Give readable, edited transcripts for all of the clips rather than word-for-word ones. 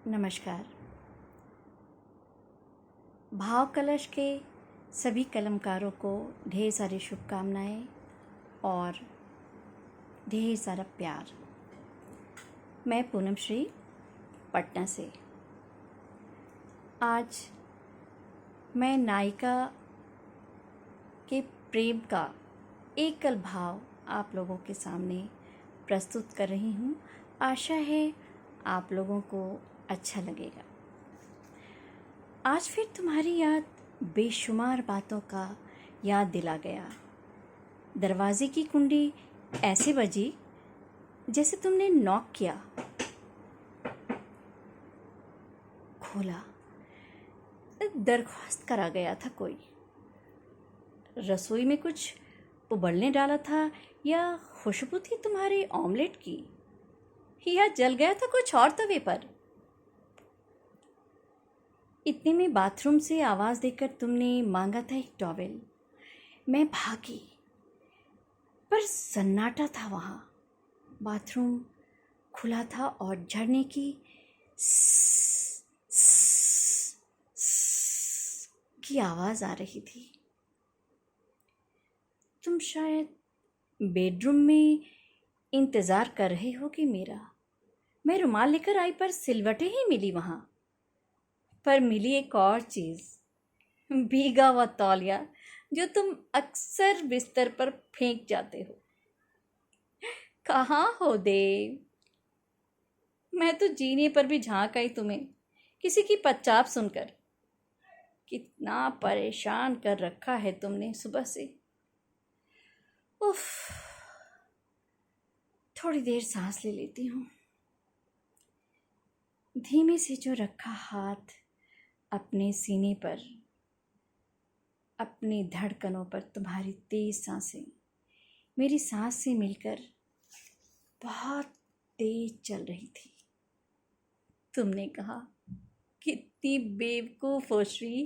नमस्कार। भाव कलश के सभी कलमकारों को ढेर सारी शुभकामनाएं और ढेर सारा प्यार। मैं पूनम श्री पटना से। आज मैं नायिका के प्रेम का एकल भाव आप लोगों के सामने प्रस्तुत कर रही हूँ। आशा है आप लोगों को अच्छा लगेगा। आज फिर तुम्हारी याद बेशुमार बातों का याद दिला गया। दरवाजे की कुंडी ऐसे बजी जैसे तुमने नॉक किया। खोला, दरख्वास्त करा गया था कोई। रसोई में कुछ उबलने डाला था या खुशबू थी तुम्हारे ऑमलेट की, या जल गया था कुछ और तवे पर। इतने में बाथरूम से आवाज़ देकर तुमने मांगा था एक टॉवेल। मैं भागी, पर सन्नाटा था वहाँ। बाथरूम खुला था और झरने की की आवाज़ आ रही थी। तुम शायद बेडरूम में इंतज़ार कर रहे हो कि मेरा। मैं रुमाल लेकर आई पर सिलवटें ही मिली वहाँ। पर मिली एक और चीज़, भीगा हुआ तौलिया जो तुम अक्सर बिस्तर पर फेंक जाते हो। कहाँ हो देव? मैं तो जीने पर भी झांक आई तुम्हें किसी की पच्चाप सुनकर। कितना परेशान कर रखा है तुमने सुबह से। उफ, थोड़ी देर सांस ले लेती हूँ। धीमे से जो रखा हाथ अपने सीने पर, अपनी धड़कनों पर, तुम्हारी तेज सांसें मेरी सांस से मिलकर बहुत तेज चल रही थी। तुमने कहा, कितनी बेवकूफ हो श्री,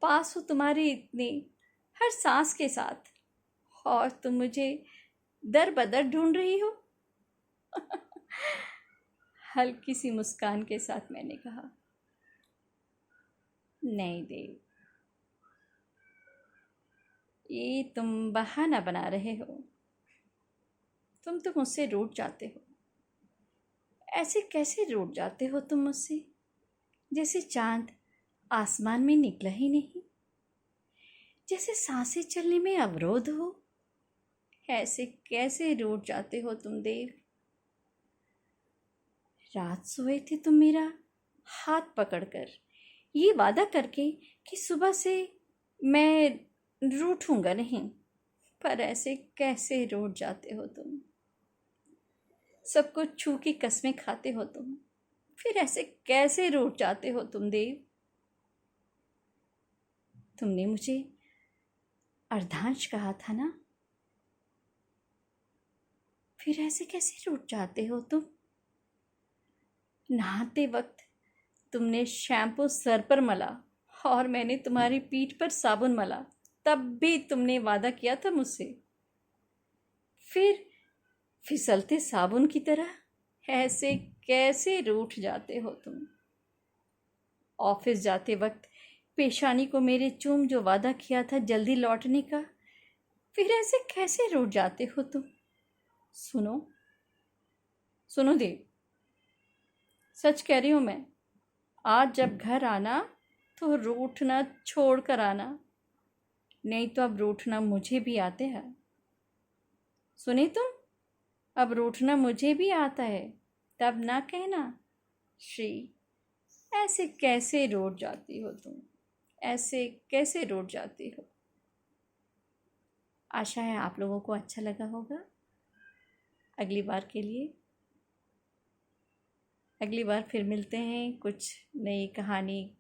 पास हो तुम्हारे इतने हर सांस के साथ, और तुम मुझे दर बदर ढूंढ रही हो। हल्की सी मुस्कान के साथ मैंने कहा, नहीं देव, ये तुम बहाना बना रहे हो। तुम तो मुझसे रूठ जाते हो। ऐसे कैसे रूठ जाते हो तुम मुझसे, जैसे चांद आसमान में निकला ही नहीं, जैसे सांसें चलने में अवरोध हो। ऐसे कैसे रूठ जाते हो तुम देव? रात सोए थे तुम मेरा हाथ पकड़कर, ये वादा करके कि सुबह से मैं रूठूंगा नहीं। पर ऐसे कैसे रूठ जाते हो तुम? सब कुछ छू की कस्में खाते हो तुम, फिर ऐसे कैसे रूठ जाते हो तुम देव? तुमने मुझे अर्धांश कहा था ना, फिर ऐसे कैसे रूठ जाते हो तुम? नहाते वक्त तुमने शैम्पू सर पर मला और मैंने तुम्हारी पीठ पर साबुन मला, तब भी तुमने वादा किया था मुझसे। फिर फिसलते साबुन की तरह ऐसे कैसे रूठ जाते हो तुम? ऑफिस जाते वक्त पेशानी को मेरे चूम जो वादा किया था जल्दी लौटने का, फिर ऐसे कैसे रूठ जाते हो तुम? सुनो सुनो देव, सच कह रही हूँ मैं। आज जब घर आना तो रूठना छोड़ कर आना, नहीं तो अब रूठना मुझे भी आते हैं। सुने तुम, अब रूठना मुझे भी आता है, तब ना कहना श्री, ऐसे कैसे रूठ जाती हो तुम, ऐसे कैसे रूठ जाती हो। आशा है आप लोगों को अच्छा लगा होगा। अगली बार फिर मिलते हैं कुछ नई कहानी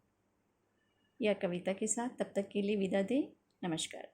या कविता के साथ। तब तक के लिए विदा दें। नमस्कार।